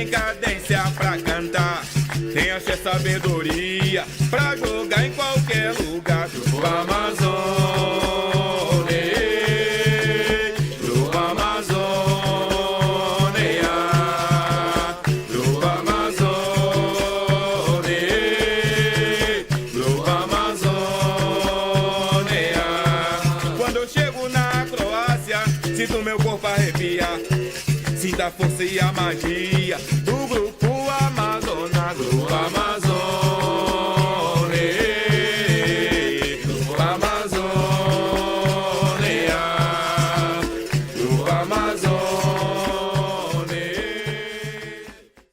tem cadência pra cantar, tem axé sabedoria pra jogar em qualquer lugar. Grupo Amazônia, Grupo Amazônia, Grupo Amazônia, Grupo Amazônia. Quando eu chego na Croácia, sinto meu corpo arrepiar, sinto a força e a magia